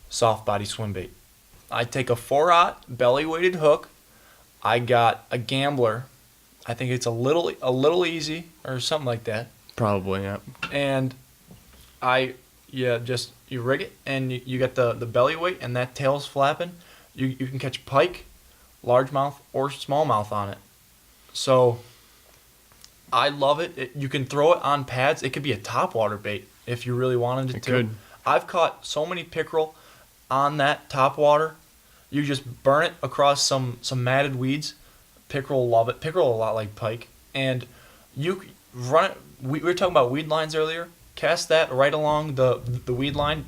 soft body swim bait. I take a 4/0 belly weighted hook. I got a Gambler. I think it's a little easy or something like that. Probably, yeah. And you rig it and you get the belly weight and that tail's flapping. You can catch pike, largemouth, or smallmouth on it. So I love it. You can throw it on pads. It could be a topwater bait if you really wanted it to. Could. I've caught so many pickerel on that top water. You just burn it across some matted weeds. Pickerel love it. Pickerel a lot like pike. And you run it. We were talking about weed lines earlier. Cast that right along the weed line.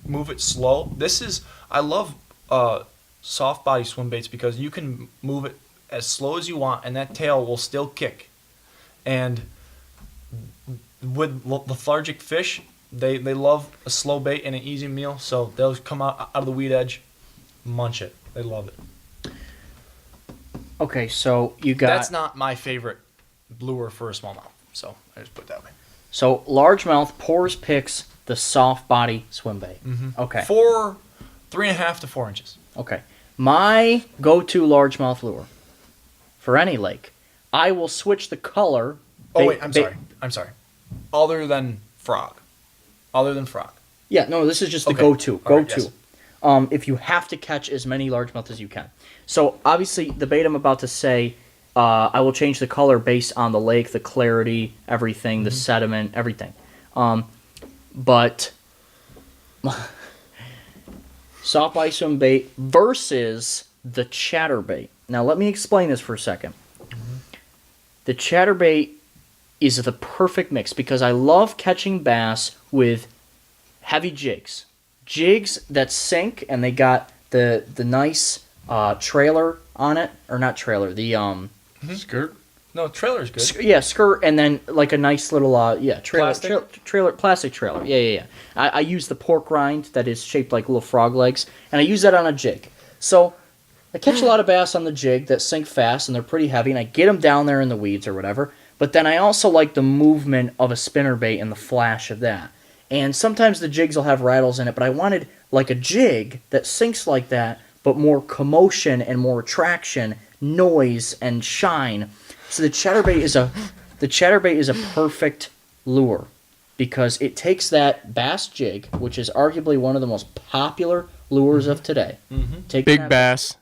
Move it slow. I love soft body swim baits because you can move it as slow as you want, and that tail will still kick. And with lethargic fish, they love a slow bait and an easy meal, so they'll come out of the weed edge, munch it. They love it. Okay, so you got... That's not my favorite lure for a smallmouth, so I just put it that way. So largemouth picks the soft body swim bait. Mm-hmm. Okay. 3.5 to 4 inches. Okay. My go-to largemouth lure for any lake, I will switch the color. I'm sorry. Other than frog. Yeah, no, this is just the Okay. go-to. All right, Go-to. yes. If you have to catch as many largemouth as you can. So obviously, the bait I'm about to say, I will change the color based on the lake, the clarity, everything, the sediment, everything. But soft body swim bait versus the chatterbait. Now let me explain this for a second. The chatterbait is the perfect mix because I love catching bass with heavy jigs. Jigs that sink and they got the nice trailer on it, or not trailer, the Skirt. No, trailer's good. yeah, skirt, and then like a nice little trailer, Plastic? plastic trailer. Yeah. I use the pork rind that is shaped like little frog legs, and I use that on a jig. So I catch a lot of bass on the jig that sink fast, and they're pretty heavy, and I get them down there in the weeds or whatever. But then I also like the movement of a spinnerbait and the flash of that. And sometimes the jigs will have rattles in it, but I wanted like a jig that sinks like that, but more commotion and more attraction, noise and shine. So the chatterbait is a perfect lure because it takes that bass jig, which is arguably one of the most popular lures of today. Mm-hmm. Big bass,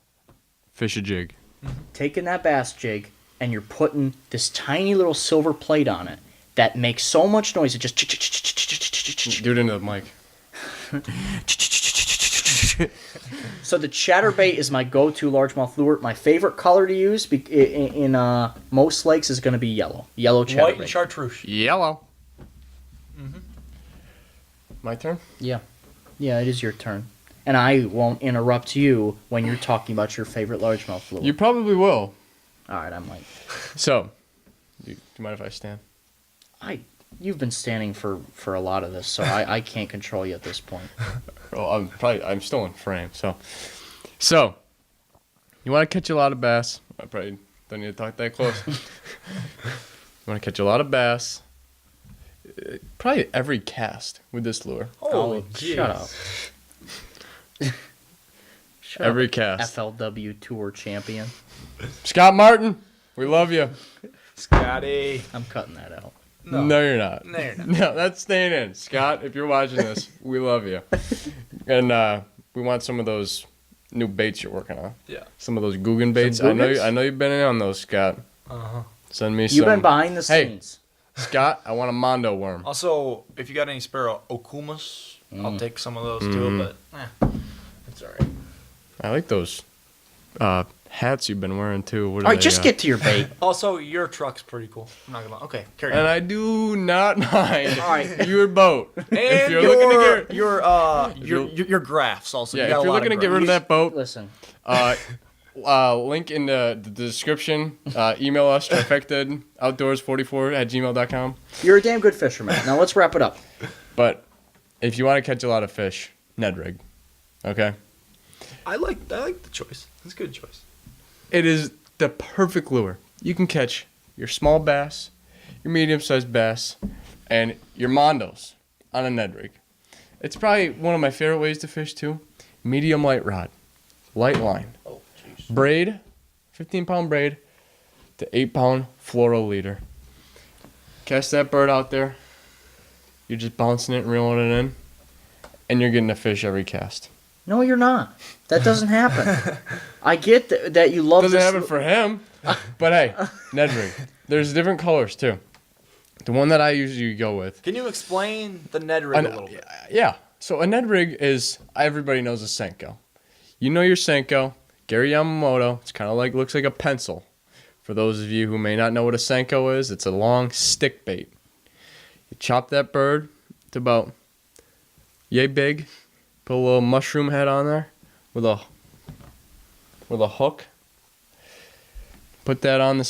fish a jig. Taking that bass jig and you're putting this tiny little silver plate on it that makes so much noise it just Do it into the mic. So the chatterbait is my go-to largemouth lure. My favorite color to use in most lakes is going to be yellow chatterbait. White and chartreuse. Yellow. My turn? Yeah, it is your turn. And I won't interrupt you when you're talking about your favorite largemouth lure. You probably will. All right, I might. So, do you mind if I stand? You've been standing for a lot of this, so I can't control you at this point. Well, I'm still in frame. So you want to catch a lot of bass? I probably don't need to talk that close. You want to catch a lot of bass? Probably every cast with this lure. Holy Shut up. Shut Every up, cast. FLW Tour champion. Scott Martin, we love you. Scotty. I'm cutting that out. No, you're not. No, you're not. No, that's staying in. Scott, if you're watching this, we love you. And we want some of those new baits you're working on. Yeah. Some of those Guggen baits. Some I know you've been in on those, Scott. Uh-huh. Send me some. You've been behind the scenes. Scott, I want a Mondo worm. Also, if you got any spare Okumas, I'll take some of those too, but it's all right. I like those hats you've been wearing too. What are All right, they, just get to your bait. Also, your truck's pretty cool. I'm not gonna lie. Okay, carry on. And I do not mind All right. your boat. And if you're looking to get your graphs also. yeah, You got if a you're lot looking to of get rid of graphs. that boat, Listen, link in the description. Email us trifectaoutdoors44@gmail.com. you're a damn good fisherman. Now let's wrap it up. But if you want to catch a lot of fish, Ned rig. Okay? I like the choice. It's a good choice. It is the perfect lure. You can catch your small bass, your medium-sized bass, and your mondos on a Ned rig. It's probably one of my favorite ways to fish too. Medium light rod, light line, Oh, jeez. braid, 15-pound braid to 8-pound fluoro leader. Catch that bird out there. You're just bouncing it and reeling it in, and you're getting a fish every cast. No, you're not. That doesn't happen. I get that you love Doesn't this. happen for him, but hey, Ned rig. There's different colors too. The one that I usually go with. Can you explain the Ned rig a little bit? Yeah. So a Ned rig is, everybody knows a Senko. You know your Senko, Gary Yamamoto. It's kind of like, looks like a pencil. For those of you who may not know what a Senko is, it's a long stick bait. You chop that bird to about yay big. Put a little mushroom head on there with a hook. Put that on the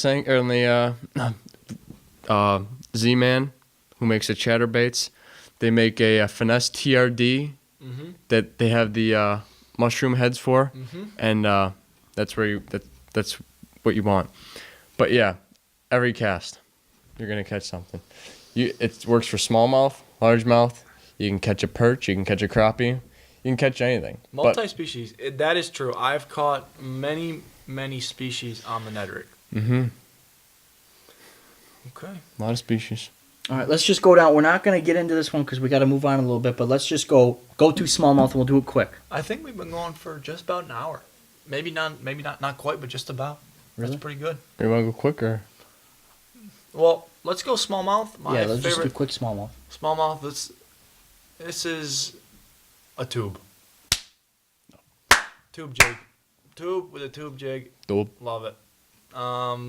Z-Man, who makes the chatterbaits. They make a finesse TRD that they have the mushroom heads for, and that's where that's what you want. But yeah, every cast, you're gonna catch something. It works for smallmouth, largemouth. You can catch a perch. You can catch a crappie. You can catch anything. Multi-species. That is true. I've caught many species on the Ned rig. Okay. A lot of species. All right, let's just go down. We're not going to get into this one because we got to move on a little bit, but let's just go to smallmouth and we'll do it quick. I think we've been going for just about an hour. Maybe not quite, but just about. Really? That's pretty good. You want to go quicker? Well, let's go smallmouth. Let's just do quick smallmouth. Smallmouth. This is a tube. Tube jig. Tube with a tube jig. Tube. Love it.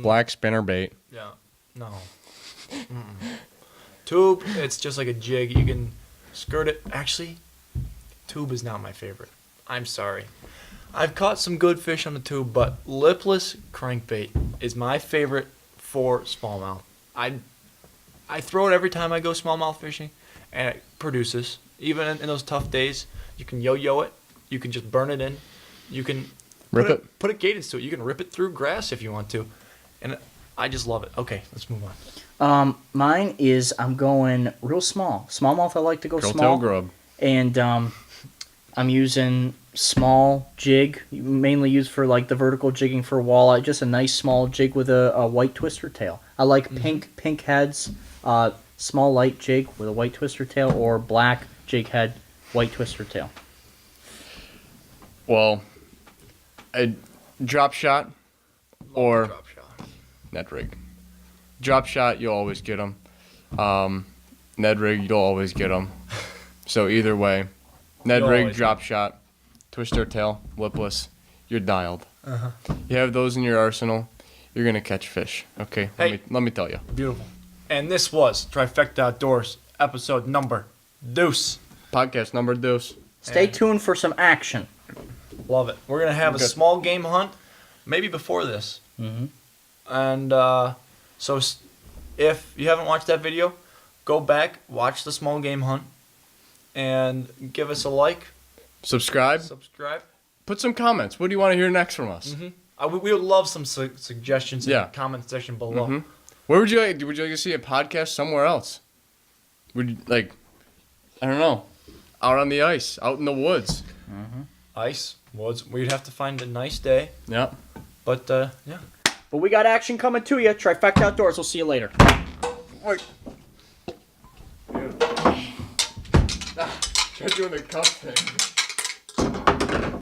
Black spinner bait. Yeah. No. Tube, it's just like a jig. You can skirt it. Actually, tube is not my favorite. I'm sorry. I've caught some good fish on the tube, but lipless crankbait is my favorite for smallmouth. I throw it every time I go smallmouth fishing, and it produces. Even in those tough days, you can yo-yo it. You can just burn it in. You can put a cadence to it. You can rip it through grass if you want to. And I just love it. Okay, let's move on. Mine is, I'm going real small. Smallmouth, I like to go Curl small. tail grub. And I'm using small jig, mainly used for like the vertical jigging for walleye. Just a nice small jig with a white twister tail. I like pink heads, small light jig with a white twister tail, or black jig head, white twister tail. Well, a drop shot or Drop shot. Ned rig. Drop shot, you'll always get them. Ned rig, you'll always get them. So either way, Ned You'll rig, always drop shot, twister tail, lipless, you're dialed. Uh-huh. You have those in your arsenal, you're gonna catch fish. Okay, Hey. let me tell you. Beautiful. And this was Trifecta Outdoors, episode number deuce. Podcast number deuce. Stay tuned for some action. Love it. We're going to have a Good. small game hunt, maybe before this. Mm-hmm. And so if you haven't watched that video, go back, watch the small game hunt, and give us a like. Subscribe. Put some comments. What do you want to hear next from us? We would love some suggestions in Yeah. the comment section below. Where would you like? Would you like to see a podcast somewhere else? Would you like? I don't know. Out on the ice, out in the woods. Ice, woods. We'd have to find a nice day. Yep. But, yeah. But we got action coming to you. Trifecta Outdoors. We'll see you later. Wait. Try doing the cup thing.